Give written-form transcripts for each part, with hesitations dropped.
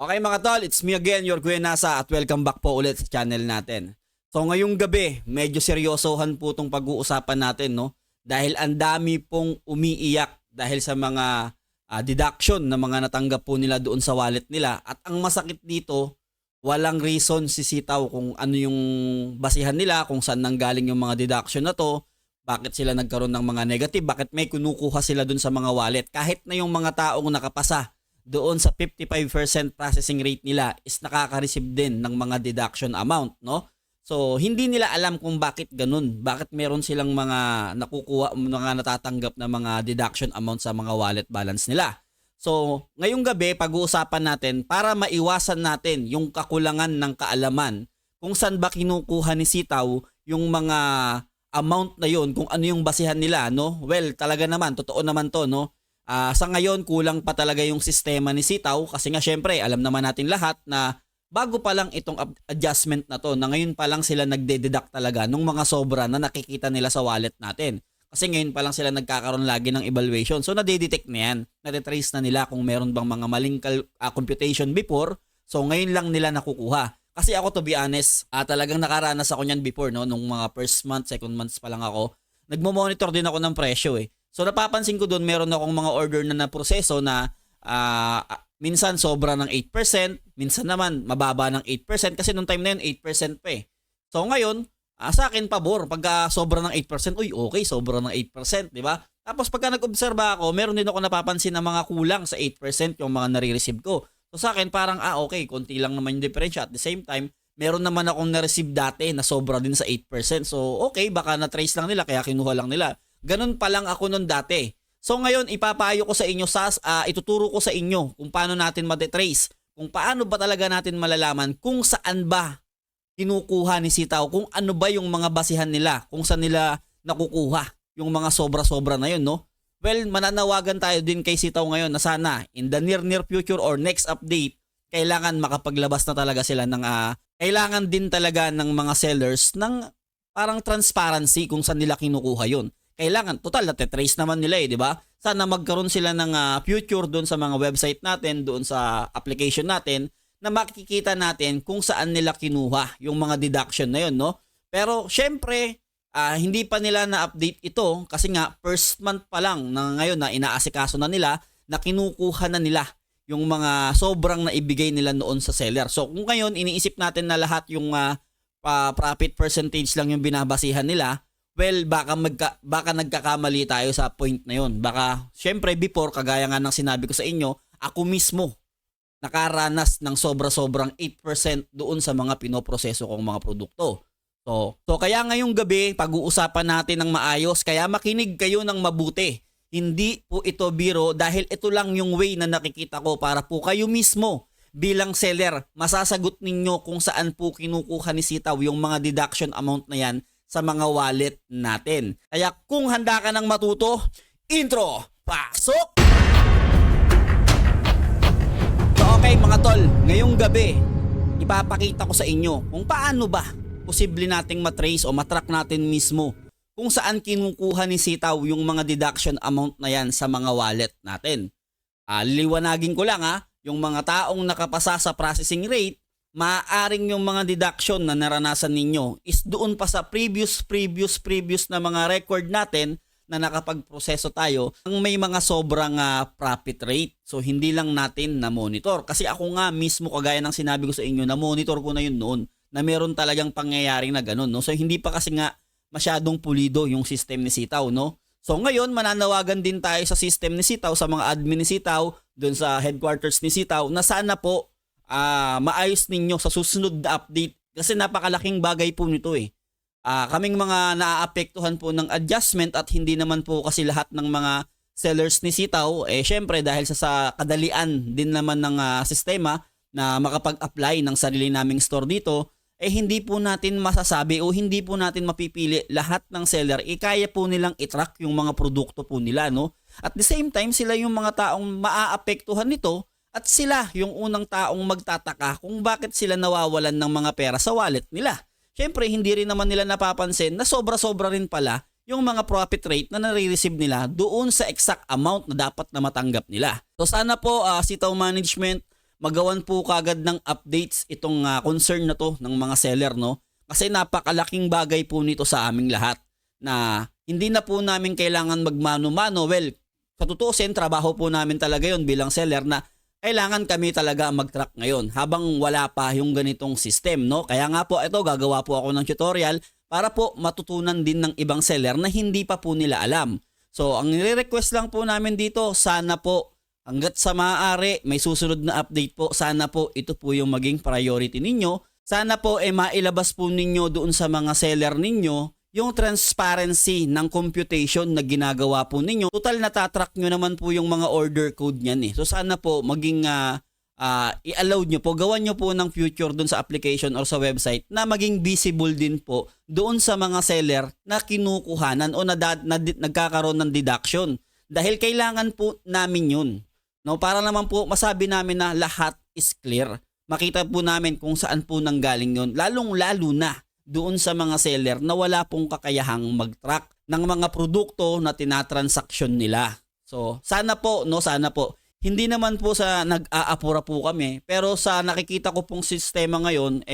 Okay mga tol, it's me again, your Kuya Nasa at welcome back po ulit sa channel natin. So ngayong gabi, medyo seryosohan po itong pag-uusapan natin, no? Dahil ang dami pong umiiyak dahil sa mga deduction na mga natanggap po nila doon sa wallet nila. At ang masakit dito, walang reason sisitaw kung ano yung basihan nila, kung saan nanggaling yung mga deduction na to, bakit sila nagkaroon ng mga negative, bakit may kinukuha sila doon sa mga wallet. Kahit na yung mga taong nakapasa doon sa 55% processing rate nila is nakaka-receive din ng mga deduction amount, no? So, hindi nila alam kung bakit ganun. Bakit meron silang mga nakukuha, mga natatanggap na mga deduction amount sa mga wallet balance nila. So, ngayong gabi, pag-uusapan natin para maiwasan natin yung kakulangan ng kaalaman kung saan ba kinukuha ni Sitaw yung mga amount na yun, kung ano yung basihan nila, no? Well, talaga naman, totoo naman to, no? Sa ngayon, kulang pa talaga yung sistema ni Sitaw kasi nga syempre, alam naman natin lahat na bago pa lang itong adjustment na to, na ngayon pa lang sila nagde-deduct talaga nung mga sobra na nakikita nila sa wallet natin. Kasi ngayon pa lang sila nagkakaroon lagi ng evaluation. So, nadedetect na yan. Nade-trace na nila kung meron bang mga maling computation before. So, ngayon lang nila nakukuha. Kasi ako, to be honest, talagang nakaranas ako niyan before, no? Nung mga first month, second months pa lang ako. Nagmo-monitor din ako ng presyo eh. So napapansin ko doon meron akong mga order na proseso na minsan sobra ng 8%, minsan naman mababa ng 8% kasi nung time na yun 8% pa eh. So ngayon, sa akin pabor pagka sobra ng 8%, uy okay, sobra ng 8%, di ba? Tapos pagka nag-obserba ako, meron din ako napapansin na mga kulang sa 8% yung mga nare-receive ko. So sa akin parang okay, konti lang naman yung diferensya. At the same time, meron naman akong na-receive dati na sobra din sa 8%. So okay, baka na-trace lang nila kaya kinuha lang nila. Ganun pa lang ako noon dati. So ngayon ipapayo ko sa inyo, ituturo ko sa inyo kung paano natin ma-trace, kung paano ba talaga natin malalaman kung saan ba kinukuha ni Sitaw, kung ano ba yung mga basihan nila, kung saan nila nakukuha yung mga sobra-sobra na yun, no? Well, mananawagan tayo din kay Sitaw ngayon na sana in the near future or next update, kailangan makapaglabas na talaga sila ng kailangan din talaga ng mga sellers ng parang transparency kung saan nila kinukuha yun. Kailangan, total, nate-trace naman nila eh, di ba? Sana magkaroon sila ng future doon sa mga website natin, doon sa application natin, na makikita natin kung saan nila kinuha yung mga deduction na yun, no? Pero, syempre, hindi pa nila na-update ito kasi nga, first month pa lang na ngayon na inaasikaso na nila, na kinukuha na nila yung mga sobrang naibigay nila noon sa seller. So, kung ngayon, iniisip natin na lahat yung profit percentage lang yung binabasihan nila, well, baka nagkakamali tayo sa point na yon. Baka, syempre, before, kagaya nga ng sinabi ko sa inyo, ako mismo nakaranas ng sobra-sobrang 8% doon sa mga pinoproseso kong mga produkto. So kaya ngayong gabi, pag-uusapan natin ng maayos, kaya makinig kayo ng mabuti. Hindi po ito biro dahil ito lang yung way na nakikita ko para po kayo mismo bilang seller, masasagot ninyo kung saan po kinukuha ni Sitaw yung mga deduction amount na yan sa mga wallet natin. Kaya kung handa ka ng matuto, intro, pasok! So okay mga tol, ngayong gabi, ipapakita ko sa inyo kung paano ba posible nating matrace o matrack natin mismo kung saan kinukuha ni Sitaw yung mga deduction amount na yan sa mga wallet natin. Liwanagin ko lang yung mga taong nakapasa sa processing rate, maaaring yung mga deduction na naranasan ninyo is doon pa sa previous na mga record natin na nakapagproseso tayo ang may mga sobrang profit rate. So hindi lang natin na monitor. Kasi ako nga mismo kagaya ng sinabi ko sa inyo, na monitor ko na yun noon na meron talagang pangyayaring na ganun. No? So hindi pa kasi nga masyadong pulido yung system ni Sitaw. No? So ngayon mananawagan din tayo sa system ni Sitaw, sa mga admin ni Sitaw, doon sa headquarters ni Sitaw na sana po maayos ninyo sa susunod na update kasi napakalaking bagay po nito eh. Kaming mga naaapektuhan po ng adjustment at hindi naman po kasi lahat ng mga sellers ni Sitaw syempre dahil sa kadalian din naman ng sistema na makapag-apply ng sarili naming store dito hindi po natin masasabi o hindi po natin mapipili lahat ng seller kaya po nilang i-track yung mga produkto po nila, no? At the same time sila yung mga taong maaapektuhan nito. At sila yung unang taong magtataka kung bakit sila nawawalan ng mga pera sa wallet nila. Siyempre, hindi rin naman nila napapansin na sobra-sobra rin pala yung mga profit rate na nare-receive nila doon sa exact amount na dapat na matanggap nila. So sana po Sitaw Management, magawan po kagad ng updates itong concern na to ng mga seller, no? Kasi napakalaking bagay po nito sa aming lahat na hindi na po namin kailangan magmano-mano. Well, sa tutuusin, trabaho po namin talaga yon bilang seller na kailangan kami talaga mag-track ngayon habang wala pa yung ganitong system, no? Kaya nga po ito, gagawa po ako ng tutorial para po matutunan din ng ibang seller na hindi pa po nila alam. So, ang nire-request lang po namin dito, sana po hanggat sa maaari may susunod na update po, sana po ito po yung maging priority ninyo. Sana po mailabas po ninyo doon sa mga seller ninyo yung transparency ng computation na ginagawa po ninyo. Total natatrack nyo naman po yung mga order code niyan eh. So sana po maging i-allow nyo po, gawan nyo po ng future doon sa application or sa website na maging visible din po doon sa mga seller na kinukuhanan o nagkakaroon ng deduction. Dahil kailangan po namin yun. No, para naman po masabi namin na lahat is clear. Makita po namin kung saan po nanggaling yun. Lalong-lalo na doon sa mga seller na wala pong kakayahang mag-track ng mga produkto na tinatransaksyon nila. So, sana po, hindi naman po sa nag-aapura po kami, pero sa nakikita ko pong sistema ngayon,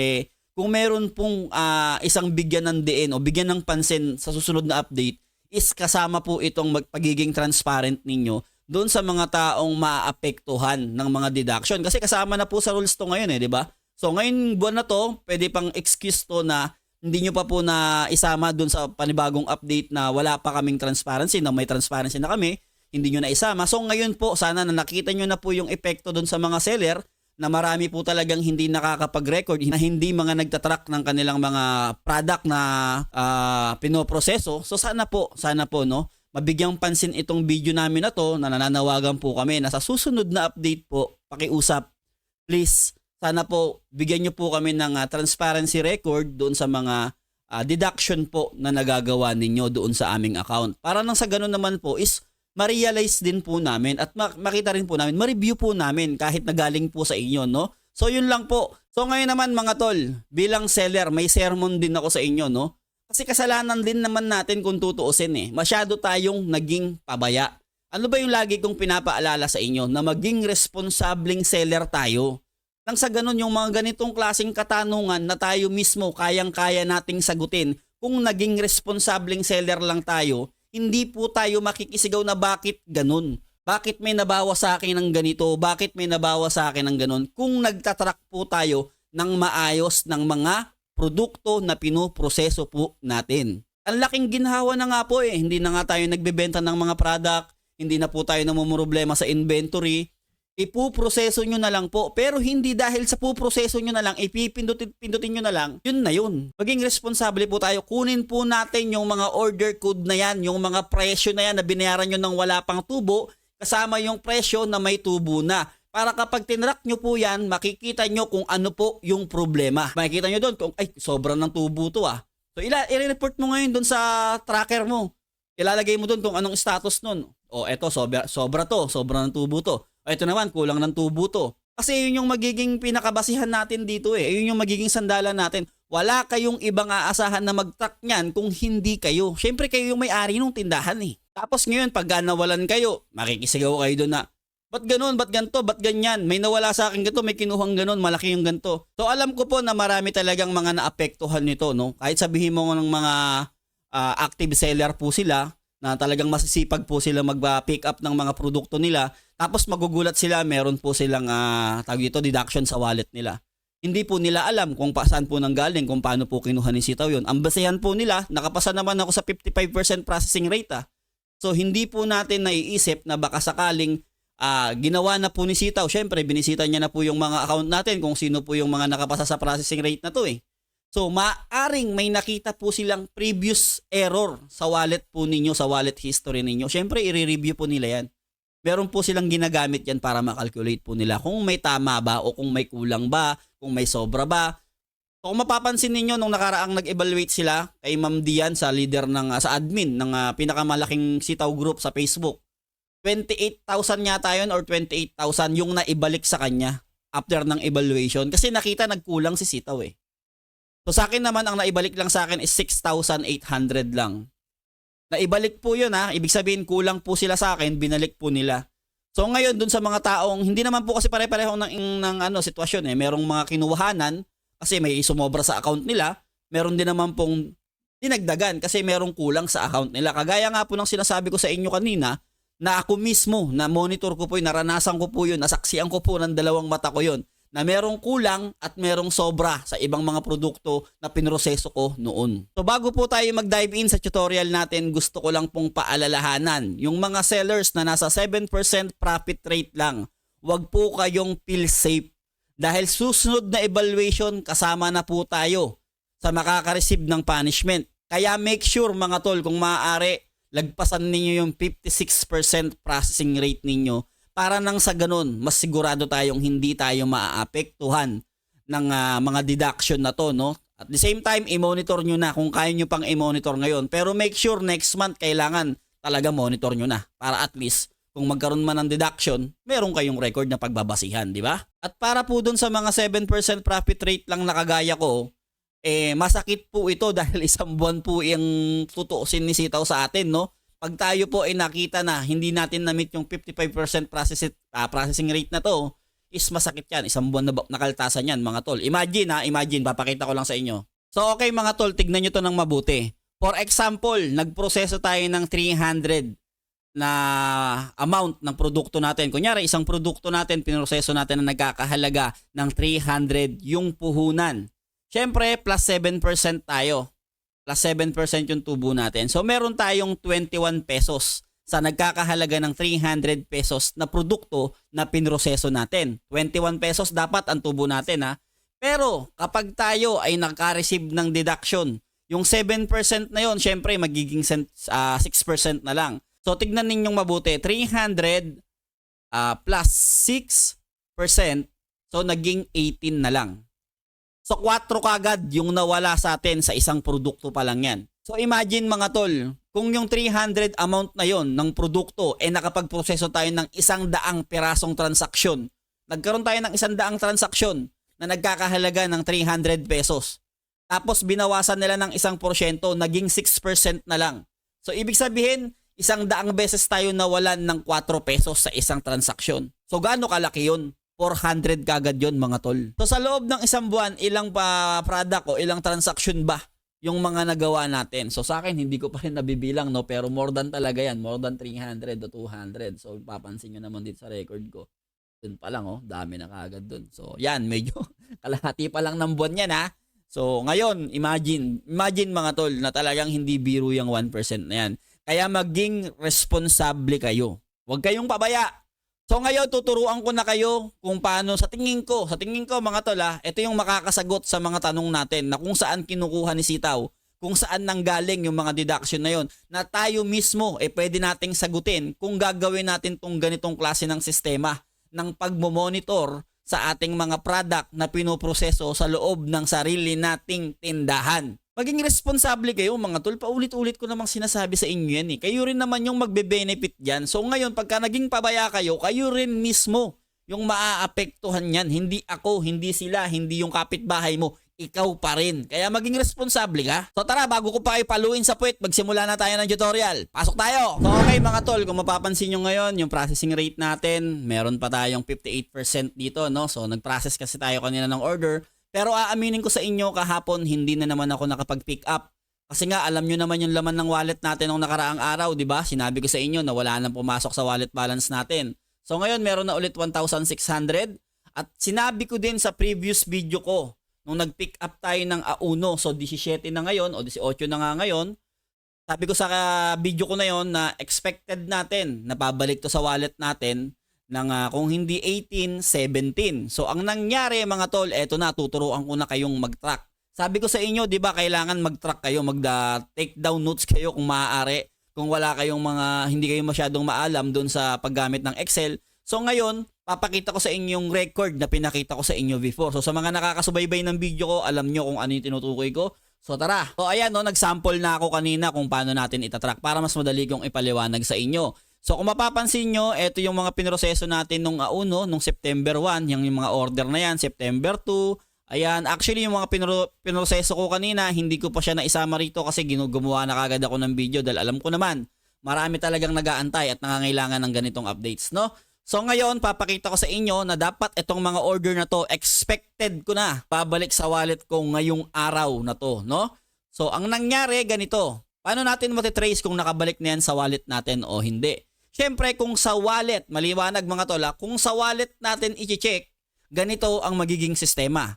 kung meron pong isang bigyan ng diin o bigyan ng pansin sa susunod na update, is kasama po itong pagiging transparent ninyo doon sa mga taong maapektuhan ng mga deduction. Kasi kasama na po sa rules to ngayon di ba? So ngayon buwan na to, pwede pang excuse to na hindi nyo pa po na isama doon sa panibagong update na wala pa kaming transparency, na may transparency na kami, hindi nyo na isama. So ngayon po, sana na nakita nyo na po yung epekto doon sa mga seller na marami po talagang hindi nakakapag-record, na hindi mga nagtatrack ng kanilang mga product na pinoproseso. So sana po, no, mabigyang pansin itong video namin na to, na nananawagan po kami na sa susunod na update po, pakiusap, please, sana po bigyan nyo po kami ng transparency record doon sa mga deduction po na nagagawa ninyo doon sa aming account. Para nang sa ganun naman po is ma-realize din po namin at makita rin po namin, ma-review po namin kahit nagaling po sa inyo, no? So yun lang po. So ngayon naman mga tol, bilang seller, may sermon din ako sa inyo, no? Kasi kasalanan din naman natin kung tutuusin Masyado tayong naging pabaya. Ano ba yung lagi kong pinapaalala sa inyo? Na maging responsableng seller tayo. Nang sa ganun yung mga ganitong klaseng katanungan na tayo mismo kayang-kaya nating sagutin, kung naging responsableng seller lang tayo, hindi po tayo makikisigaw na bakit ganun. Bakit may nabawa sa akin ng ganito? Bakit may nabawa sa akin ng ganun? Kung nagtatrack po tayo ng maayos ng mga produkto na pinoproseso po natin. Ang laking ginhawa na nga po Hindi na nga tayo nagbebenta ng mga product, hindi na po tayo namumroblema sa inventory. Ipuproseso nyo na lang po. Pero hindi dahil sa puproseso nyo na lang, pindutin nyo na lang, yun na yun. Maging responsable po tayo. Kunin po natin yung mga order code na yan, yung mga presyo na yan na binayaran nyo ng wala pang tubo, kasama yung presyo na may tubo na. Para kapag tinrack nyo po yan, makikita nyo kung ano po yung problema. Makikita nyo doon kung, sobrang ng tubo to So i-report mo ngayon doon sa tracker mo. Ilalagay mo doon kung anong status nun. Eto, sobra to, sobrang ng tubo to. Ito naman, kulang ng tubo to. Kasi yun yung magiging pinakabasihan natin dito Yun yung magiging sandalan natin. Wala kayong ibang aasahan na mag-track niyan kung hindi kayo. Siyempre kayo yung may-ari ng tindahan Tapos ngayon, pag nawalan kayo, makikisigaw kayo doon na, ba't ganun, ba't ganto, ba't ganyan? May nawala sa akin ganito, may kinuhang ganun, malaki yung ganto. So alam ko po na marami talagang mga naapektuhan nito, no? Kahit sabihin mo ng mga active seller po sila, na talagang masisipag po sila mag-pick up ng mga produkto nila, tapos magugulat sila, meron po silang deduction sa wallet nila. Hindi po nila alam kung saan po nanggaling, kung paano po kinuha ni Sitaw yun. Ang basehan po nila, nakapasa naman ako sa 55% processing rate So hindi po natin naiisip na baka sakaling ginawa na po ni Sitaw. Syempre, binisita niya na po yung mga account natin kung sino po yung mga nakapasa sa processing rate na to So, maaring may nakita po silang previous error sa wallet po ninyo, sa wallet history ninyo. Siyempre, i-review po nila yan. Meron po silang ginagamit yan para makalculate po nila kung may tama ba o kung may kulang ba, kung may sobra ba. So, kung mapapansin ninyo, nung nakaraang nag-evaluate sila kay Ma'am Dian sa leader sa admin ng pinakamalaking Sitaw group sa Facebook, 28,000 yata yun or 28,000 yung naibalik sa kanya after ng evaluation. Kasi nakita nagkulang si Sitaw So sa akin naman, ang naibalik lang sa akin is 6,800 lang. Naibalik po yun Ibig sabihin kulang po sila sa akin, binalik po nila. So ngayon dun sa mga taong hindi naman po kasi pare-pareho ng ano sitwasyon eh. Merong mga kinuhanan kasi may sumobra sa account nila. Meron din naman pong dinagdagan kasi merong kulang sa account nila. Kagaya nga po ng sinasabi ko sa inyo kanina na ako mismo na monitor ko po yun, naranasan ko po yun, nasaksihan ko po ng dalawang mata ko yun na merong kulang at merong sobra sa ibang mga produkto na pinroseso ko noon. So bago po tayo mag-dive in sa tutorial natin, gusto ko lang pong paalalahanan yung mga sellers na nasa 7% profit rate lang. Huwag po kayong feel safe dahil susunod na evaluation kasama na po tayo sa makaka-receive ng punishment. Kaya make sure mga tol kung maaari lagpasan ninyo yung 56% processing rate ninyo para nang sa ganun, mas sigurado tayong hindi tayo maaapektuhan ng mga deduction na to, no? At the same time, i-monitor nyo na kung kaya nyo pang i-monitor ngayon. Pero make sure next month kailangan talaga monitor nyo na para at least kung magkaroon man ng deduction, meron kayong record na pagbabasihan, di ba? At para po dun sa mga 7% profit rate lang na kagaya ko, masakit po ito dahil isang buwan po yung tutuusin ni Sitaw sa atin, no? Pag tayo po ay nakita na hindi natin na-meet yung 55% processing rate na to, is masakit yan. Isang buwan na nakaltasan yan mga tol. Imagine, papakita ko lang sa inyo. So okay mga tol, tignan nyo to ng mabuti. For example, nagproseso tayo ng 300 na amount ng produkto natin. Kunyari, isang produkto natin, pinroseso natin na nagkakahalaga ng 300 yung puhunan. Siyempre, plus 7% tayo. Plus 7% yung tubo natin. So meron tayong 21 pesos sa nagkakahalaga ng 300 pesos na produkto na pinroseso natin. 21 pesos dapat ang tubo natin ha. Pero kapag tayo ay naka-receive ng deduction, yung 7% na yon syempre magiging 6% na lang. So tignan ninyong mabuti, 300 plus 6%, so naging 18 na lang. So 4 kagad yung nawala sa atin sa isang produkto pa lang yan. So imagine mga tol, kung yung 300 amount na yon ng produkto nakapagproseso tayo ng 100 pirasong transaksyon. Nagkaroon tayo ng 100 transaksyon na nagkakahalaga ng 300 pesos. Tapos binawasan nila ng 1%, naging 6% na lang. So ibig sabihin, 100 beses tayo nawalan ng 4 pesos sa isang transaksyon. So gaano kalaki yun? 400 kagad yun mga tol. So sa loob ng isang buwan, ilang pa product o ilang transaction ba yung mga nagawa natin? So sa akin, hindi ko pa rin nabibilang, no? Pero more than talaga yan. More than 300 o 200. So papansin nyo naman dito sa record ko. Dun pa lang, oh. Dami na kagad dun. So yan, medyo kalahati pa lang ng buwan yan, ha? So ngayon, imagine mga tol na talagang hindi biro yung 1% na yan. Kaya maging responsable kayo. Huwag kayong pabaya. So ngayon tuturuan ko na kayo kung paano sa tingin ko mga tol ito yung makakasagot sa mga tanong natin na kung saan kinukuha ni Sitaw, kung saan nanggaling yung mga deduction na yon na tayo mismo pwede nating sagutin kung gagawin natin tong ganitong klase ng sistema ng pagmo-monitor sa ating mga product na pinoproseso sa loob ng sarili nating tindahan. Maging responsable kayo mga tol. Paulit-ulit ko namang sinasabi sa inyo yan. Kayo rin naman yung magbe-benefit dyan. So ngayon, pagka naging pabaya kayo, kayo rin mismo yung maaapektuhan yan. Hindi ako, hindi sila, hindi yung kapitbahay mo. Ikaw pa rin. Kaya maging responsable ka. So tara, bago ko pa kayo paluin sa puwet, magsimula na tayo ng tutorial. Pasok tayo! So okay mga tol, kung mapapansin nyo ngayon, yung processing rate natin, meron pa tayong 58% dito, no? So nag-process kasi tayo kanina ng order. Pero aaminin ko sa inyo kahapon hindi na naman ako nakapag-pick up. Kasi nga alam nyo naman yung laman ng wallet natin nung nakaraang araw, di ba? Sinabi ko sa inyo na wala nang pumasok sa wallet balance natin. So ngayon meron na ulit 1,600 at sinabi ko din sa previous video ko nung nag-pick up tayo ng A1, so 17 na ngayon o 18 na nga ngayon. Sabi ko sa video ko na yon na expected natin na babalik to sa wallet natin ng kung hindi 18, 17. So ang nangyari mga tol, eto na, tuturuan ko na kayong mag-track. Sabi ko sa inyo, di ba kailangan mag-track kayo, mag-take down notes kayo kung maaari. Kung wala kayong hindi kayo masyadong maalam doon sa paggamit ng Excel. So ngayon, papakita ko sa inyo yung record na pinakita ko sa inyo before. So sa mga nakakasubaybay ng video ko, alam nyo kung ano yung tinutukoy ko. So tara. So ayan, no, nag-sample na ako kanina kung paano natin itatrack para mas madali kong ipaliwanag sa inyo. So kung mapapansin nyo, ito yung mga pinroseso natin nung A1, nung September 1, yung mga order na yan, September 2. Ayan, actually yung mga pinroseso ko kanina, hindi ko pa siya naisama rito kasi gumawa na kagad ako ng video dahil alam ko naman, marami talagang nag-aantay at nangangailangan ng ganitong updates, no? So ngayon, papakita ko sa inyo na dapat itong mga order na to, expected ko na babalik sa wallet ko ngayong araw na to, no? So ang nangyari ganito, paano natin matitrace kung nakabalik na yan sa wallet natin o hindi? Siyempre kung sa wallet, maliwanag mga tol, kung sa wallet natin i-check, ganito ang magiging sistema.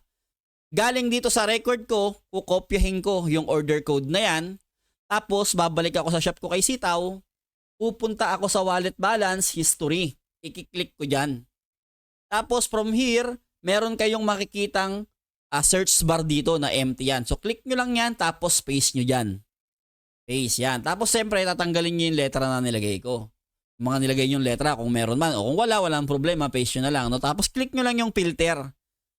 Galing dito sa record ko, kukopyahin ko yung order code na yan, tapos babalik ako sa shop ko kay Sitaw, pupunta ako sa wallet balance history. I-click ko dyan. Tapos from here, meron kayong makikitang search bar dito na empty yan. So click nyo lang yan, tapos paste nyo dyan. Paste yan. Tapos siyempre, tatanggalin nyo yung letra na nilagay ko. Mga nilagay yung letra kung meron man. O kung wala, walang problema, paste nyo na lang. No? Tapos click nyo lang yung filter.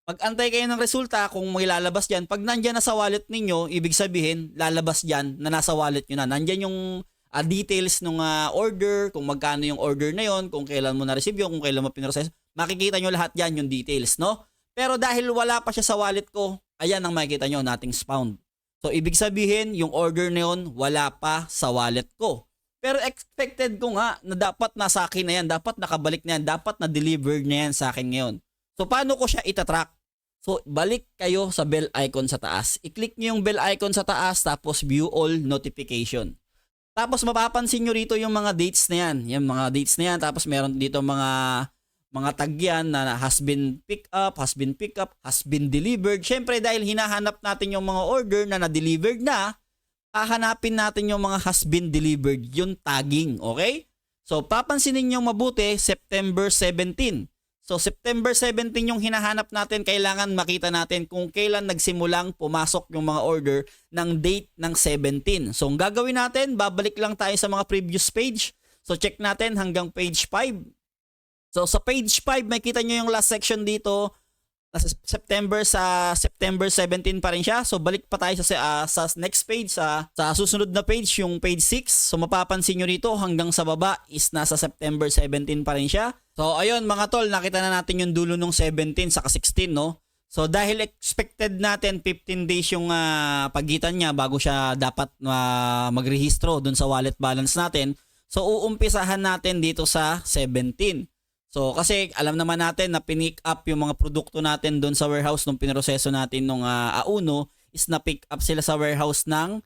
Pag-antay kayo ng resulta, kung may lalabas dyan, pag nandyan na sa wallet ninyo, ibig sabihin, lalabas dyan na nasa wallet nyo na. Nandyan yung details ng order, kung magkano yung order na yon, kung kailan mo na-receive yun, kung kailan mo pinrocess. Makikita nyo lahat yan, yung details, no? Pero dahil wala pa siya sa wallet ko, ayan ang makikita nyo, nothing's found. So, ibig sabihin, yung order na yun, wala pa sa wallet ko. Pero expected ko nga na dapat nasa akin na yan, dapat nakabalik na yan, dapat na-delivered na yan sa akin ngayon. So, paano ko siya itatrack? So, balik kayo sa bell icon sa taas. I-click nyo yung bell icon sa taas, tapos view all notification. Tapos mapapansin nyo rito yung mga dates na yan. Yung mga dates na yan. Tapos meron dito mga tag yan na has been picked up, has been delivered. Siyempre dahil hinahanap natin yung mga order na na-delivered na, hahanapin natin yung mga has been delivered, yung tagging. Okay? So papansinin nyo mabuti, September 17. So September 17 yung hinahanap natin, kailangan makita natin kung kailan nagsimulang pumasok yung mga order ng date ng 17. So ang gagawin natin, babalik lang tayo sa mga previous page. So check natin hanggang page 5. So sa page 5, makita nyo yung last section dito, September 17 pa rin siya. So balik pa tayo sa next page, sa susunod na page, yung page 6. So mapapansin nyo rito hanggang sa baba is nasa September 17 pa rin siya. So ayun mga tol, nakita na natin yung dulo ng 17 saka 16, no? So dahil expected natin 15 days yung pagitan niya bago siya dapat magrehistro dun sa wallet balance natin. So uumpisahan natin dito sa 17. So kasi alam naman natin na pinick up yung mga produkto natin doon sa warehouse nung pinroseso natin nung A1 is na pick up sila sa warehouse ng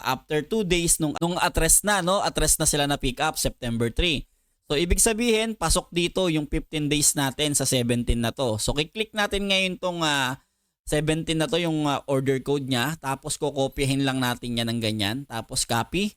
after 2 days nung address na, no? Address na sila na pick up September 3. So ibig sabihin pasok dito yung 15 days natin sa 17 na to. So kiklik natin ngayon tong 17 na to yung order code niya, tapos kokopyahin lang natin yan ng ganyan, tapos copy.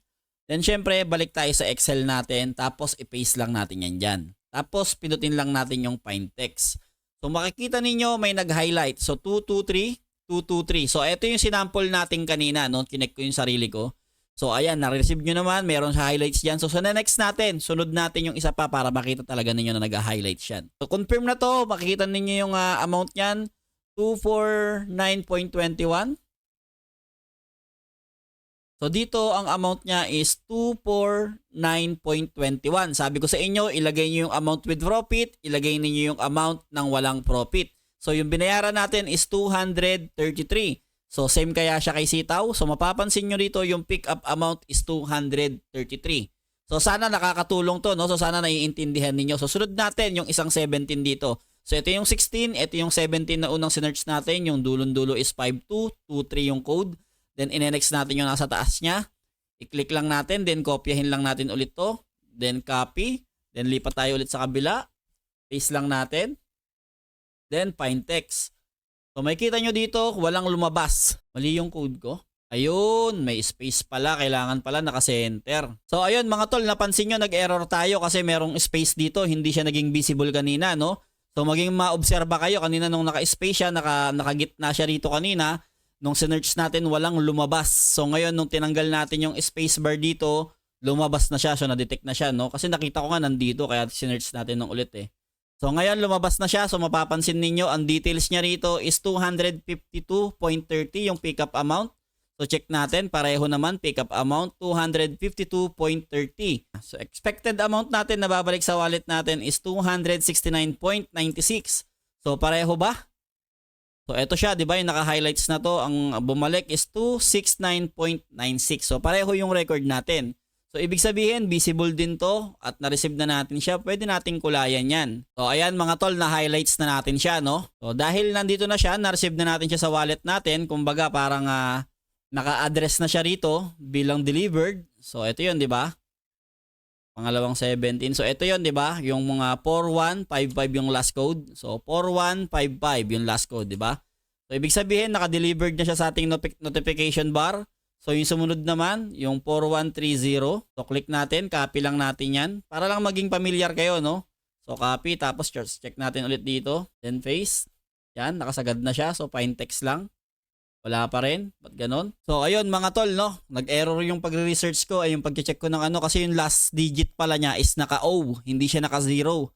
Then syempre balik tayo sa Excel natin, tapos i-paste lang natin yan dyan. Tapos pinutin lang natin yung find text. So makikita ninyo may nag-highlight. So 223, 223. So ito yung sinample natin kanina, no? Kinek ko yung sarili ko. So ayan, na-receive nyo naman, meron sa highlights dyan. So sa next natin, sunod natin yung isa pa para makita talaga ninyo na nag-highlight yan. So confirm na to, makikita ninyo yung amount nyan, 249.21. So dito ang amount niya is 249.21. Sabi ko sa inyo, ilagay niyo yung amount with profit, ilagay niyo yung amount ng walang profit. So yung binayaran natin is 233. So same kaya siya kay Sitaw. So mapapansin nyo dito yung pick up amount is 233. So sana nakakatulong to, no? So sana naiintindihan ninyo. So sunod natin yung isang 17 dito. So ito yung 16, ito yung 17 na unang sinearch natin. Yung dulon-dulo is 5223 yung code. Then in-next natin yung nasa taas niya. I-click lang natin, then kopyahin lang natin ulit to. Then copy. Then lipat tayo ulit sa kabila. Paste lang natin. Then find text. So makikita nyo dito, walang lumabas. Mali yung code ko. Ayun, may space pala. Kailangan pala naka-center. So ayun mga tol, napansin nyo nag-error tayo kasi merong space dito. Hindi siya naging visible kanina, no? So maging ma-obserba kayo kanina nung naka-space siya, naka-gitna siya rito kanina. Nung sinearch natin, walang lumabas. So ngayon, nung tinanggal natin yung spacebar dito, lumabas na siya. So na-detect na siya, no? Kasi nakita ko nga nandito, kaya sinearch natin nung ulit eh. So ngayon, lumabas na siya. So mapapansin ninyo, ang details niya rito is 252.30 yung pickup amount. So check natin, pareho naman, pickup amount 252.30. So expected amount natin na babalik sa wallet natin is 269.96. So pareho ba? So ito siya, 'di ba? Yung naka-highlights na 'to, ang bumalik is 269.96. So pareho yung record natin. So ibig sabihin, visible din to at na-receive na natin siya. Pwede nating kulayan yan. So ayan mga tol, na-highlights na natin siya, no? So dahil nandito na siya, na-receive na natin siya sa wallet natin. Kumbaga parang naka-address na siya rito bilang delivered. So ito yun, di ba? Pangalawang 17. So ito yun, di ba? Yung mga 4155 yung last code. So 4155 yung last code, di ba? So ibig sabihin, naka-delivered na siya sa ating notification bar. So yung sumunod naman, yung 4130. So click natin, copy lang natin yan. Para lang maging familiar kayo, no? So copy, tapos check natin ulit dito. Then paste. Yan, nakasagad na siya. So find text lang. Wala pa rin. Ba't ganon? So ayun mga tol, no? Nag-error yung pagre-research ko. Ay yung pag-check ko ng ano. Kasi yung last digit pala niya is naka-O. Hindi siya naka-0.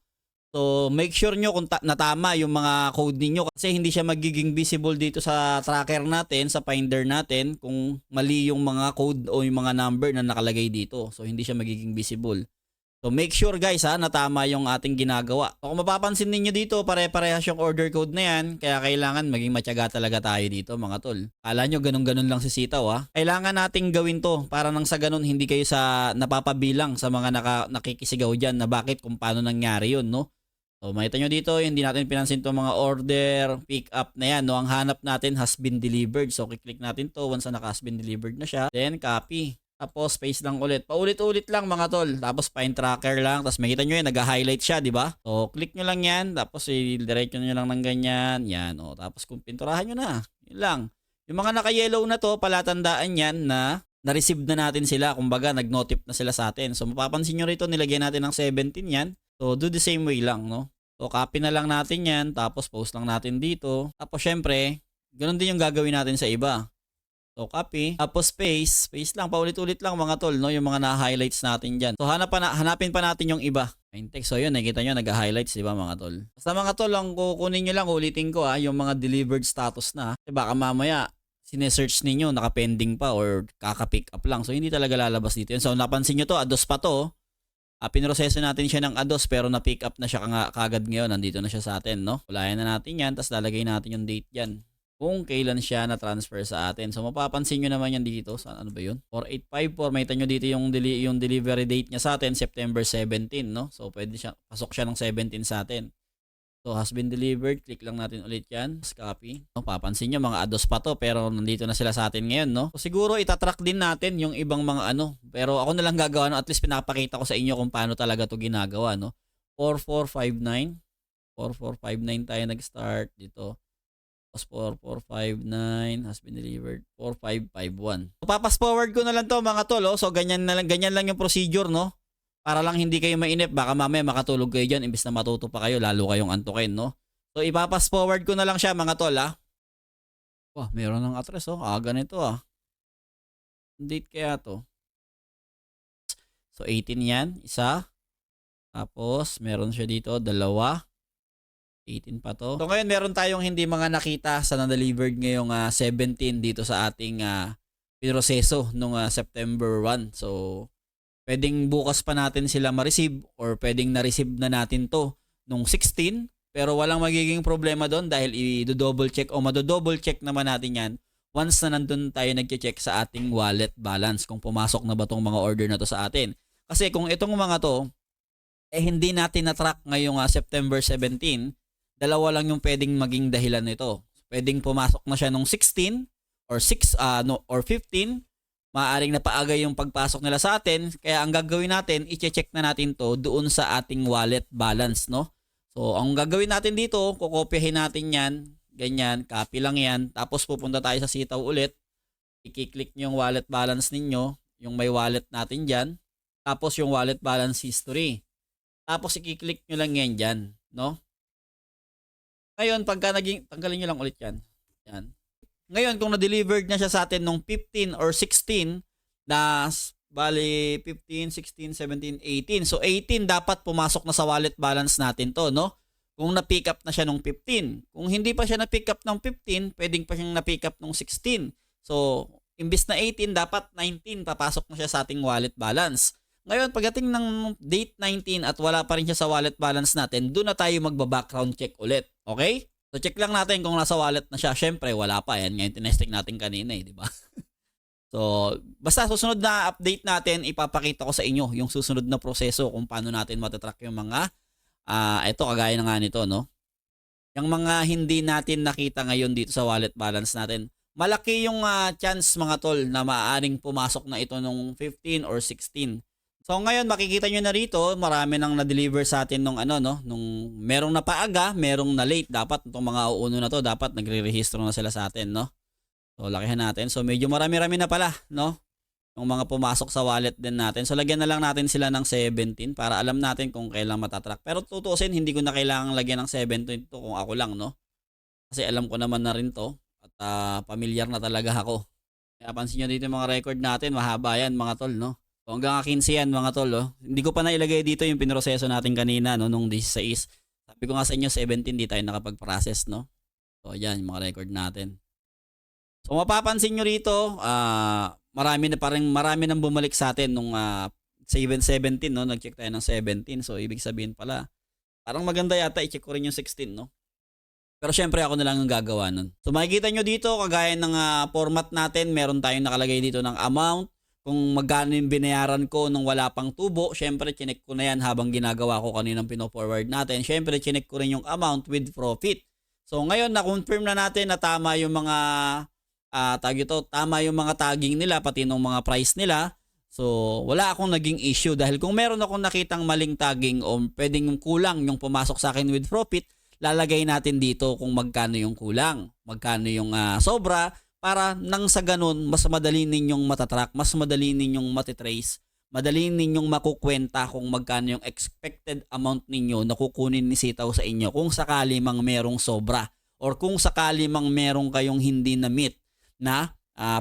So make sure nyo kung natama yung mga code ninyo kasi hindi siya magiging visible dito sa tracker natin, sa finder natin kung mali yung mga code o yung mga number na nakalagay dito. So hindi siya magiging visible. So make sure guys natama yung ating ginagawa. So, kung mapapansin ninyo dito, pare-parehas yung order code na yan. Kaya kailangan maging matyaga talaga tayo dito mga tol. Kala nyo ganun-ganun lang si Sitaw Kailangan nating gawin to para nang sa ganun hindi kayo sa napapabilang sa mga nakikisigaw dyan na bakit kung paano nangyari yun, no? So makita nyo dito, hindi natin pinansin itong mga order, pick up na yan. No? Ang hanap natin has been delivered. So kiklik natin to once na has been delivered na siya. Then copy. Tapos paste lang ulit. Paulit-ulit lang mga tol. Tapos find tracker lang. Tapos makita nyo yan, nag-highlight siya, di ba? So click nyo lang yan. Tapos i-diretso nyo lang ng ganyan. Yan. O, tapos kung pinturahan nyo na. Yun lang. Yung mga naka-yellow na to, palatandaan yan na na-receive na natin sila. Kumbaga, nag-notif na sila sa atin. So mapapansin nyo rito, nilagyan natin ng 17 yan. So, do the same way lang, no? So, copy na lang natin yan. Tapos, post lang natin dito. Tapos, syempre, ganun din yung gagawin natin sa iba. So, copy. Tapos, paste. Paste lang. Paulit-ulit lang, mga tol, no? Yung mga na-highlights natin dyan. So, hanapin pa natin yung iba. Fine text. So, yun. Nakikita nyo, nag-highlights, di ba, mga tol? Basta, mga tol, ang kukunin nyo lang, ulitin ko, yung mga delivered status na. Kasi baka mamaya, sinesearch ninyo, naka-pending pa or kaka-pick up lang. So, hindi talaga lalabas dito yun. So, napansin nyo to, ados pa to. Pinroseso natin siya ng ados pero na-pick up na siya kagad ngayon. Nandito na siya sa atin, no? Kulayan na natin yan, tapos lalagay natin yung date yan. Kung kailan siya na-transfer sa atin. So, mapapansin nyo naman yan dito. Ano ba yun? 4854. May nyo dito yung delivery date niya sa atin, September 17, no? So, pwede siya, pasok siya ng 17 sa atin. So, has been delivered. Click lang natin ulit yan. Copy. No, papansin nyo, mga ados pa to. Pero nandito na sila sa atin ngayon, no? So, siguro itatrack din natin yung ibang mga ano. Pero ako na lang gagawa, no? At least pinapakita ko sa inyo kung paano talaga to ginagawa, no? 4459. 4459 tayo nag-start dito. Tapos 4459 has been delivered. 4551. So, papas forward ko na lang to mga tol, So, ganyan lang yung procedure, no? Para lang hindi kayo mainip, baka mamaya makatulog kayo dyan, imbis na matuto pa kayo, lalo kayong antukin, no? So, ipapas forward ko na lang siya, mga tol, Wah, meron ng address, ganito, Date kaya to. So, 18 yan, isa. Tapos, meron siya dito, dalawa. 18 pa to. So, ngayon, meron tayong hindi mga nakita sa na-delivered ngayong 17 dito sa ating pinroseso nung September 1. So, pwedeng bukas pa natin sila ma-receive or pwedeng na-receive na natin to nung 16 pero walang magiging problema doon dahil i-double check o mado-double check naman natin yan once na nandun tayo nag-check sa ating wallet balance kung pumasok na ba tong mga order na to sa atin. Kasi kung itong mga to hindi natin na-track ngayong September 17, dalawa lang yung pwedeng maging dahilan nito. Pwedeng pumasok na siya nung 16 or 15. Maaaring napaaga yung pagpasok nila sa atin. Kaya ang gagawin natin, i-check na natin to doon sa ating wallet balance, no? So, ang gagawin natin dito, kukopyahin natin yan. Ganyan, copy lang yan. Tapos pupunta tayo sa Sitaw ulit. I-click nyo yung wallet balance ninyo. Yung may wallet natin dyan. Tapos yung wallet balance history. Tapos i-click nyo lang yan dyan, no? Ngayon, tanggalin nyo lang ulit yan. Yan. Ngayon, kung na-delivered na siya sa atin nung 15 or 16, na bali 15, 16, 17, 18. So, 18 dapat pumasok na sa wallet balance natin to, no? Kung na-pick up na siya nung 15. Kung hindi pa siya na-pick up ng 15, pwedeng pa siyang na-pick up nung 16. So, imbis na 18, dapat 19 papasok na siya sa ating wallet balance. Ngayon, pagdating ng date 19 at wala pa rin siya sa wallet balance natin, doon na tayo magba-background check ulit. Okay? So, check lang natin kung nasa wallet na siya. Syempre, wala pa. Yan, ngayon, tinesting natin kanina, di ba? So, basta susunod na update natin, ipapakita ko sa inyo yung susunod na proseso kung paano natin matatrack yung mga, ito kagaya na nga nito, no? Yung mga hindi natin nakita ngayon dito sa wallet balance natin. Malaki yung chance mga tol na maaaring pumasok na ito nung 15 or 16. So ngayon makikita nyo na rito, marami nang na-deliver sa atin nung ano no, nung merong napaaga, merong na late. Dapat itong mga uuno na to, dapat nagre-rehistro na sila sa atin, no? So lakihan natin. So medyo marami-rami na pala, no? Yung mga pumasok sa wallet din natin. So lagyan na lang natin sila ng 17 para alam natin kung kailan matatrack. Pero tutuusin, hindi ko na kailangang lagyan ng 17 to kung ako lang, no? Kasi alam ko naman na rin to at pamilyar na talaga ako. Kaya pansin nyo dito yung mga record natin, mahaba yan mga tol, no? So hanggang 15 yan mga tol, oh. Hindi ko pa nailagay dito yung pinroseso natin kanina, no? Nung 16. Sabi ko nga sa inyo, 17 di tayo nakapag-process, no? So yan, yung mga record natin. So mapapansin nyo rito, marami nang bumalik sa atin nung 17, no? Nag-check tayo ng 17. So ibig sabihin pala, parang maganda yata i-check ko rin yung 16, no? Pero syempre ako na lang ang gagawa nun. So makikita nyo dito, kagaya ng format natin, meron tayong nakalagay dito ng amount, kung magkano yung binayaran ko nung wala pang tubo. Syempre chinek ko na yan habang ginagawa ko kaninang pino-forward natin. Syempre chinek ko rin yung amount with profit. So ngayon na-confirm na natin na tama yung mga tama yung mga tagging nila, pati nung mga price nila. So, wala akong naging issue dahil kung meron akong nakitang maling tagging o pwedeng kulang yung pumasok sa akin with profit, lalagay natin dito kung magkano yung kulang, magkano yung sobra, para nang sa ganun, mas madali ninyong matatrack, mas madali ninyong matitrace, madali ninyong makukwenta kung magkano yung expected amount ninyo na kukunin ni Sitaw sa inyo kung sakali mang merong sobra or kung sakali mang merong kayong hindi na meet na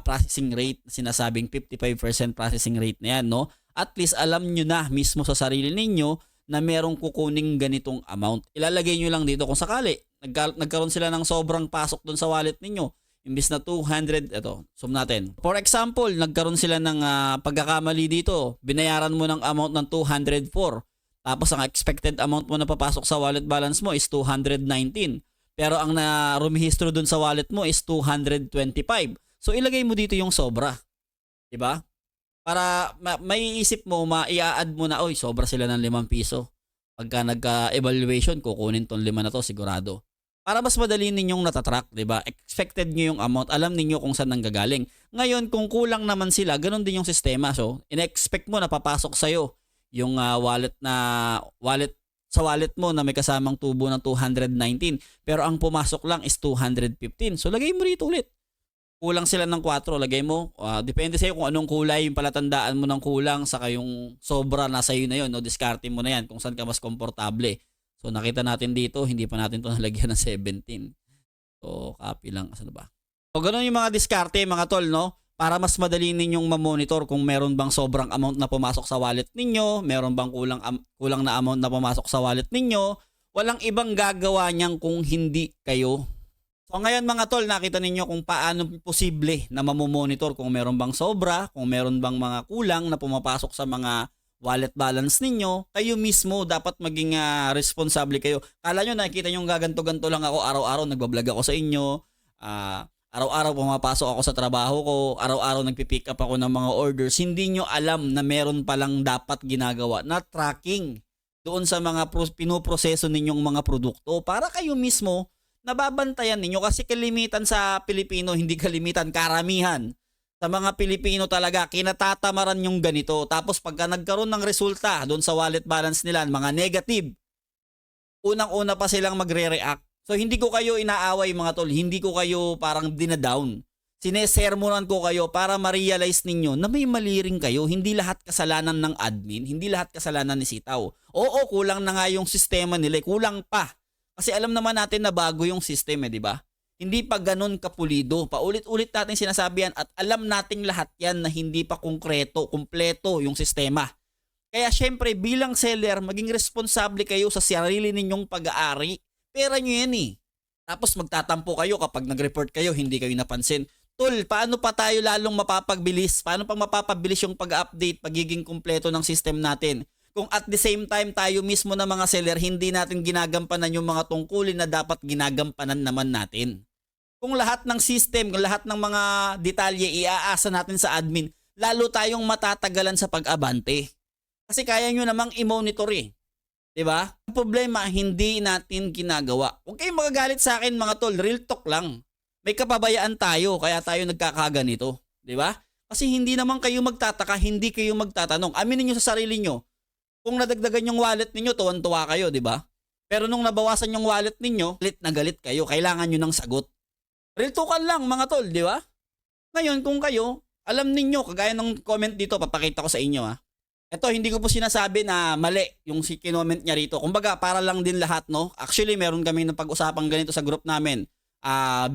processing rate, sinasabing 55% processing rate na yan, no? At least alam nyo na mismo sa sarili ninyo na merong kukuning ganitong amount. Ilalagay nyo lang dito kung sakali nagkaroon sila ng sobrang pasok dun sa wallet ninyo. Imbis na 200, ito, sum natin. For example, nagkaroon sila ng pagkakamali dito. Binayaran mo ng amount ng 204. Tapos ang expected amount mo na papasok sa wallet balance mo is 219. Pero ang rumihistro dun sa wallet mo is 225. So ilagay mo dito yung sobra. 'Di ba? Para maiisip mo, i-add mo na, oy, sobra sila ng 5 piso. Pagka nagka-evaluation, kukunin tong 5 na to sigurado. Para mas madali ninyong natatrack, 'di ba? Expected niyo yung amount, alam niyo kung saan nanggagaling. Ngayon, kung kulang naman sila, ganun din yung sistema. So, in-expect mo na papasok sa iyo yung wallet sa wallet mo na may kasamang tubo ng 219, pero ang pumasok lang is 215. So lagay mo rito ulit. Kulang sila ng 4, lagay mo. Depende sa iyo kung anong kulay yung palatandaan mo ng kulang, saka yung sobra nasa iyo na yun, no? Diskarte mo na yan kung saan ka mas komportable. So nakita natin dito, hindi pa natin ito nalagyan ng 17. So copy lang, asan ba? So ganun yung mga diskarte mga tol, no? Para mas madali ninyong ma-monitor kung meron bang sobrang amount na pumasok sa wallet ninyo, meron bang kulang na amount na pumasok sa wallet ninyo. Walang ibang gagawa niyan kung hindi kayo. So ngayon mga tol, nakita ninyo kung paano posible na mamomonitor kung meron bang sobra, kung meron bang mga kulang na pumapasok sa mga wallet balance ninyo. Kayo mismo dapat maging responsable kayo. Kala nyo nakikita nyo gaganto-ganto lang ako, araw-araw nagbablog ako sa inyo, araw-araw pumapasok ako sa trabaho ko, araw-araw nagpipick up ako ng mga orders. Hindi nyo alam na meron palang dapat ginagawa na tracking doon sa mga pinoproseso ninyong mga produkto para kayo mismo nababantayan ninyo. Kasi kalimitan sa Pilipino, hindi kalimitan, karamihan sa mga Pilipino talaga, kinatatamaran yung ganito. Tapos pagka nagkaroon ng resulta doon sa wallet balance nila, mga negative, unang-una pa silang magre-react. So hindi ko kayo inaaway mga tol, hindi ko kayo parang dinadown. Sinesermonan ko kayo para ma-realize ninyo na may mali rin kayo. Hindi lahat kasalanan ng admin, hindi lahat kasalanan ni Sitaw. Oo, kulang na nga yung sistema nila, kulang pa. Kasi alam naman natin na bago yung system, di ba? Hindi pa ganun kapulido. Paulit-ulit natin sinasabi yan at alam nating lahat yan na hindi pa kumpleto yung sistema. Kaya syempre bilang seller, maging responsable kayo sa sarili ninyong pag-aari. Pera nyo yan eh. Tapos magtatampo kayo kapag nag-report kayo, hindi kayo napansin. Tol, paano pa tayo lalong mapapagbilis? Paano pang mapapabilis yung pag-update, pagiging kumpleto ng system natin? Kung at the same time tayo mismo na mga seller, hindi natin ginagampanan yung mga tungkulin na dapat ginagampanan naman natin. Kung lahat ng system, kung lahat ng mga detalye iaasa natin sa admin, lalo tayong matatagalan sa pag-abante. Kasi kaya nyo namang i-monitor eh. 'Di ba? Ang problema, hindi natin ginagawa. Huwag kayong magagalit sa akin mga tol, real talk lang. May kapabayaan tayo, kaya tayo nagkakaganito. 'Di ba? Kasi hindi naman kayo magtataka, hindi kayo magtatanong. Aminin niyo sa sarili niyo, kung nadagdagan yung wallet ninyo, tuwan-tuwa kayo, 'di ba? Pero nung nabawasan yung wallet ninyo, galit kayo. Kailangan nyo ng sagot. Real talkan lang mga tol, 'di ba? Ngayon, kung kayo, alam ninyo, kagaya ng comment dito, papakita ko sa inyo ha. Ito, hindi ko po sinasabi na mali yung si kinoment niya rito. Kumbaga, para lang din lahat, no? Actually, meron kami ng pag-usapang ganito sa group namin.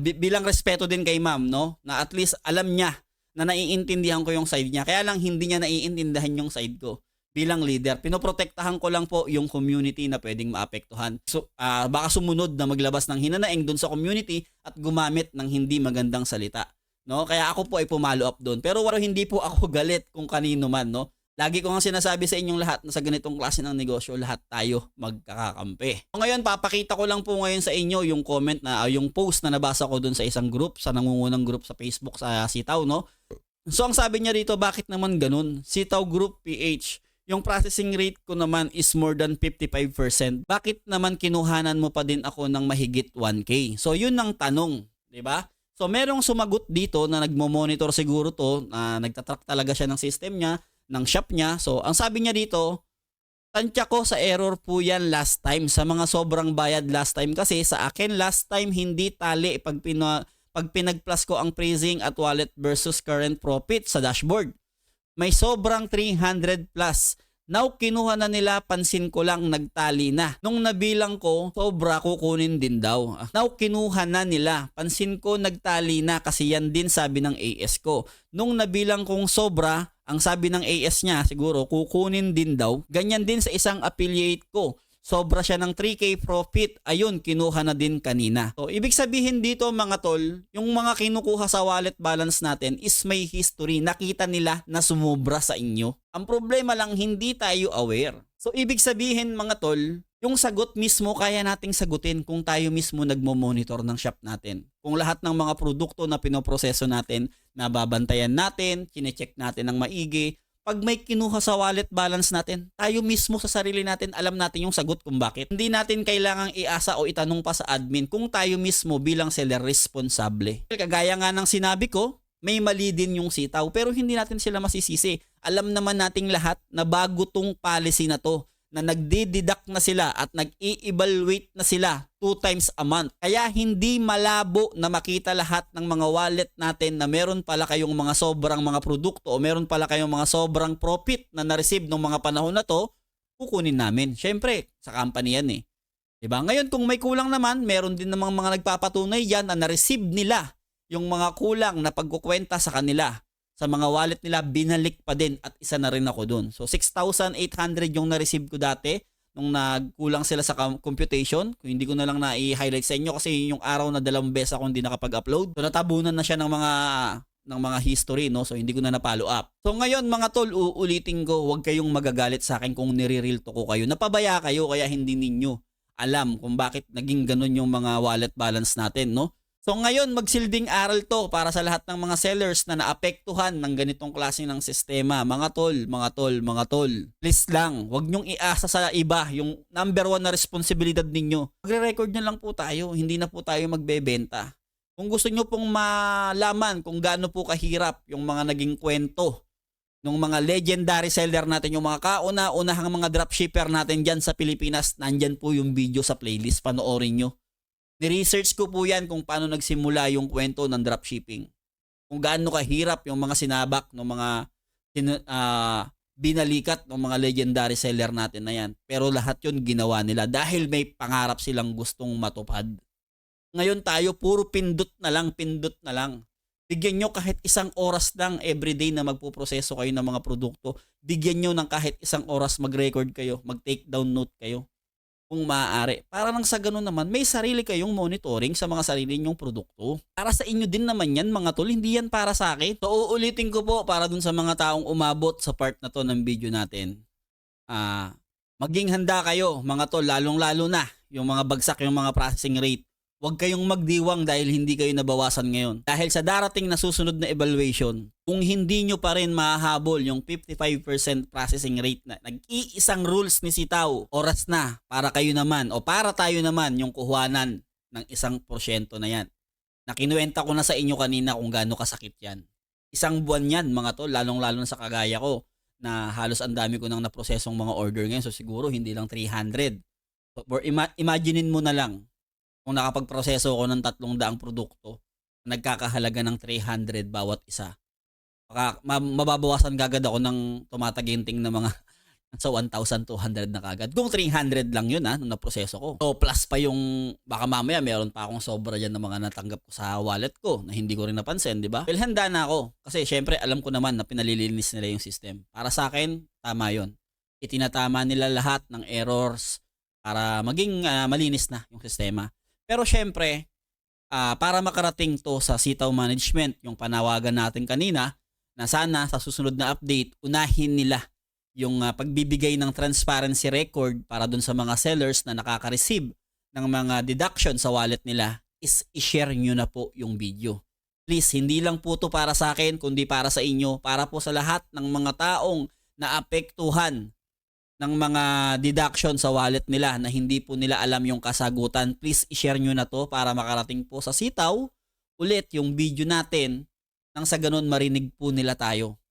Bilang respeto din kay ma'am, no? Na at least alam niya na naiintindihan ko yung side niya. Kaya lang hindi niya naiintindihan yung side ko. Bilang leader, pinoprotektahan ko lang po yung community na pwedeng maapektuhan. So, baka sumunod na maglabas ng hinanaing doon sa community at gumamit ng hindi magandang salita. No? Kaya ako po ay pumalo up doon. Pero hindi po ako galit kung kanino man, no? Lagi ko nga sinasabi sa inyong lahat na sa ganitong klase ng negosyo, lahat tayo magkakakampi. Ngayon, papakita ko lang po ngayon sa inyo yung comment na, yung post na nabasa ko dun sa isang group, sa nangungunang group sa Facebook sa Sitaw, no? So, ang sabi niya rito, bakit naman ganun? Sitaw Group PH, yung processing rate ko naman is more than 55%. Bakit naman kinuhanan mo pa din ako ng mahigit 1K? So, yun ang tanong, di ba? So, merong sumagot dito na nagmo-monitor siguro to, na nagtatrack talaga siya ng system niya, ng shop niya. So, ang sabi niya dito, tansya ko sa error po yan last time. Sa mga sobrang bayad last time kasi sa akin last time hindi tali pag pinag-plus ko ang pricing at wallet versus current profit sa dashboard. May sobrang 300 plus. Now, kinuha na nila, pansin ko lang nagtali na. Nung nabilang ko, sobra kukunin din daw. Now, kinuha na nila, pansin ko nagtali na kasi yan din sabi ng AS ko. Nung nabilang kong sobra, ang sabi ng AS niya siguro kukunin din daw. Ganyan din sa isang affiliate ko. Sobra siya ng 3K profit. Ayun, kinuha na din kanina. So, ibig sabihin dito mga tol, yung mga kinukuha sa wallet balance natin is may history. Nakita nila na sumubra sa inyo. Ang problema lang, hindi tayo aware. So, ibig sabihin mga tol, yung sagot mismo kaya nating sagutin kung tayo mismo nagmo-monitor ng shop natin. Kung lahat ng mga produkto na pinoproseso natin, nababantayan natin, chinecheck natin ng maigi, pag may kinuha sa wallet balance natin, tayo mismo sa sarili natin alam natin yung sagot kung bakit. Hindi natin kailangang iasa o itanong pa sa admin kung tayo mismo bilang seller responsable. Kagaya nga ng sinabi ko, may mali din yung sitaw pero hindi natin sila masisisi. Alam naman nating lahat na bago tong policy na to, na nagdi-deduct na sila at nag-i-evaluate na sila 2 times a month. Kaya hindi malabo na makita lahat ng mga wallet natin na meron pala kayong mga sobrang mga produkto o meron pala kayong mga sobrang profit na na-receive ng mga panahon na to, kukunin namin. Syempre, sa company yan eh. Diba? Ngayon, kung may kulang naman, meron din namang mga nagpapatunay yan na na-receive nila yung mga kulang na pagkukwenta sa kanila. Sa mga wallet nila, binalik pa din at isa na rin ako dun. So, 6,800 yung na-receive ko dati nung nagkulang sila sa computation. Kung hindi ko na lang na-i-highlight sa inyo kasi yung araw na 2 beses ako hindi nakapag-upload. So, natabunan na siya ng mga history, no? So, hindi ko na na-follow up. So, ngayon mga tol, uulitin ko, huwag kayong magagalit sa akin kung nire-real to ko kayo. Napabaya kayo kaya hindi ninyo alam kung bakit naging ganun yung mga wallet balance natin, no? So ngayon, magsilbing aral to para sa lahat ng mga sellers na naapektuhan ng ganitong klase ng sistema. Mga tol, please lang, huwag nyong iasa sa iba yung number 1 na responsibilidad ninyo. Magre-record na lang po tayo, hindi na po tayo magbebenta. Kung gusto nyo pong malaman kung gaano po kahirap yung mga naging kwento ng mga legendary seller natin, yung mga kauna-unahang mga dropshipper natin dyan sa Pilipinas, nandyan po yung video sa playlist, panoorin nyo. Ni-research ko po yan kung paano nagsimula yung kwento ng dropshipping. Kung gaano kahirap yung mga sinabak ng mga binalikat ng mga legendary seller natin na yan. Pero lahat yun ginawa nila dahil may pangarap silang gustong matupad. Ngayon tayo, puro pindot na lang. Bigyan nyo kahit 1 oras lang everyday na magpuproseso kayo ng mga produkto. Bigyan nyo ng kahit 1 oras mag-record kayo, mag-take down note kayo. Kung maaari. Para nang sa ganun naman, may sarili kayong monitoring sa mga sarili nyong produkto. Para sa inyo din naman yan mga tol, hindi yan para sa akin. So uulitin ko po para dun sa mga taong umabot sa part na to ng video natin. Maging handa kayo mga tol, lalong-lalo na yung mga bagsak yung mga processing rate. Huwag kayong magdiwang dahil hindi kayo nabawasan ngayon. Dahil sa darating na susunod na evaluation, kung hindi nyo pa rin mahahabol yung 55% processing rate na nag-iisang rules ni Sitaw, oras na para kayo naman o para tayo naman yung kuhuanan ng 1% na yan. Nakinuwenta ko na sa inyo kanina kung gaano kasakit yan. Isang buwan yan mga tol, lalong-lalo na sa kagaya ko na halos ang dami ko nang naprosesong mga order ngayon. So siguro hindi lang 300. Or imaginein mo na lang kung nakapagproseso ko ng 300 produkto, nagkakahalaga ng 300 bawat isa. Mababawasan kagad ako ng tumataginting na mga sa 1,200 na kagad. Kung 300 lang yun nung naproseso ko. So plus pa yung, baka mamaya meron pa akong sobra dyan ng mga natanggap ko sa wallet ko na hindi ko rin napansin, di ba? Well, handa na ako. Kasi syempre alam ko naman na pinalilinis nila yung system. Para sa akin, tama yun. Itinatama nila lahat ng errors para maging malinis na yung sistema. Pero syempre, para makarating to sa Sitaw Management, yung panawagan natin kanina, na sana sa susunod na update, unahin nila yung pagbibigay ng transparency record para dun sa mga sellers na nakaka-receive ng mga deduction sa wallet nila, is i-share nyo na po yung video. Please, hindi lang po to para sa akin, kundi para sa inyo, para po sa lahat ng mga taong naapektuhan ng mga deduction sa wallet nila na hindi po nila alam yung kasagutan. Please i-share nyo na to para makarating po sa Sitaw ulit yung video natin nang sa ganun marinig po nila tayo.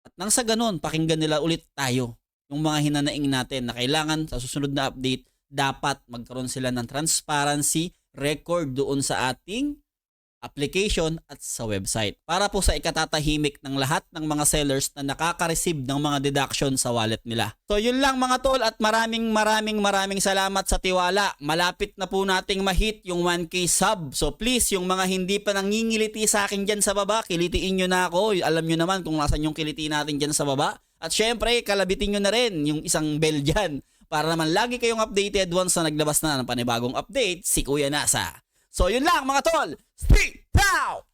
At nang sa ganun pakinggan nila ulit tayo yung mga hinanaing natin na kailangan sa susunod na update dapat magkaroon sila ng transparency record doon sa ating application at sa website. Para po sa ikatatahimik ng lahat ng mga sellers na nakaka-receive ng mga deduction sa wallet nila. So yun lang mga tol at maraming salamat sa tiwala. Malapit na po nating ma-hit yung 1K sub. So please yung mga hindi pa nangingiliti sa akin dyan sa baba, kilitiin nyo na ako. Alam nyo naman kung nasan yung kiliti natin dyan sa baba. At syempre kalabitin nyo na rin yung isang bell dyan para naman lagi kayong updated once na naglabas na ng panibagong update si Kuya Nasa. So yun lang mga tol. Street Pow!